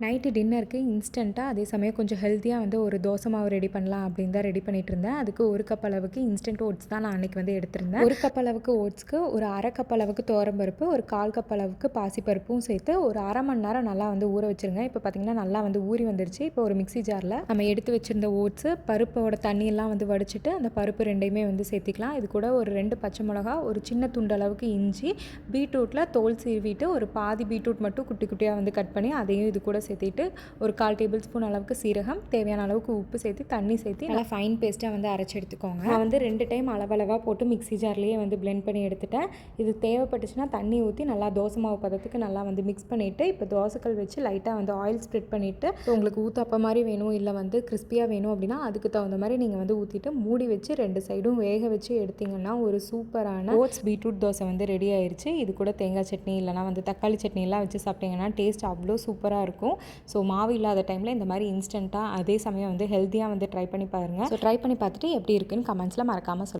Night டின்னருக்கு இன்ஸ்டண்ட்டாக அதே சமயம் கொஞ்சம் ஹெல்த்தியாக வந்து ஒரு தோசை மாவு ரெடி பண்ணலாம் அப்படின்னு தான் ரெடி பண்ணிட்டு இருந்தேன். அதுக்கு 1 கப் அளவுக்கு இன்ஸ்டன்ட் ஓட்ஸ் தான் நான் அன்றைக்கி வந்து எடுத்திருந்தேன். 1 கப் அளவுக்கு ஓட்ஸ்க்கு ஒரு 1/2 கப் அளவுக்கு துவரம்பருப்பு, ஒரு 1/4 கப் அளவுக்கு பாசிப்பருப்பும் சேர்த்து ஒரு 1/2 மணி நேரம் நல்லா வந்து ஊற வச்சுருங்க. இப்போ பார்த்திங்கன்னா நல்லா வந்து ஊறி வந்துருச்சு. இப்போ ஒரு மிக்ஸி ஜாரில் நம்ம எடுத்து வச்சுருந்த ஓட்ஸு, பருப்போட தண்ணியெல்லாம் வந்து வடிச்சிட்டு அந்த பருப்பு ரெண்டையுமே வந்து சேர்த்திக்கலாம். இது கூட ஒரு 2 பச்சை மிளகா, ஒரு சின்ன துண்டு அளவுக்கு இஞ்சி, பீட்ரூட்டில் தோல் சீவிட்டு ஒரு பாதி பீட்ரூட் மட்டும் குட்டி குட்டியாக வந்து கட் பண்ணி அதையும் இது கூட சேர்த்திட்டு ஒரு 1/4 டேபிள் ஸ்பூன் அளவுக்கு சீரகம், தேவையான அளவுக்கு உப்பு சேர்த்து தண்ணி சேர்த்து நல்லா ஃபைன் பேஸ்ட்டாக வந்து அரைச்சி எடுத்துக்கோங்க. நான் வந்து 2 டைம் அளவளவாக போட்டு மிக்ஸி ஜார்லேயே வந்து பிளெண்ட் பண்ணி எடுத்துட்டேன். இது தேவைப்பட்டுச்சுன்னா தண்ணி ஊற்றி நல்லா தோசை மாவு பதத்துக்கு நல்லா வந்து மிக்ஸ் பண்ணிவிட்டு இப்போ தோசைக்கல் வச்சு லைட்டாக வந்து ஆயில் ஸ்ப்ரெட் பண்ணிவிட்டு உங்களுக்கு ஊற்றப்ப மாதிரி வேணும் இல்லை வந்து கிறிஸ்பியாக வேணும் அப்படின்னா அதுக்கு தகுந்த மாதிரி நீங்கள் வந்து ஊற்றிட்டு மூடி வச்சு 2 சைடும் வேக வச்சு எடுத்திங்கன்னா ஒரு சூப்பரான ஓட்ஸ் பீட்ரூட் தோசை வந்து ரெடி ஆயிடுச்சு. இது கூட தேங்காய் சட்னி இல்லைனா வந்து தக்காளி சட்னிலாம் வச்சு சாப்பிட்டிங்கன்னா டேஸ்ட் அவ்வளோ சூப்பராக இருக்கும். ஸோ மாவு இல்லாத டைமில் இந்த மாதிரி இன்ஸ்டண்ட்டாக அதே சமயம் வந்து ஹெல்த்தியாக வந்து ட்ரை பண்ணி பாருங்கள். ஸோ ட்ரை பண்ணி பார்த்துட்டு எப்படி இருக்குன்னு கமெண்ட்ஸில் மறக்காமல் சொல்லுங்கள்.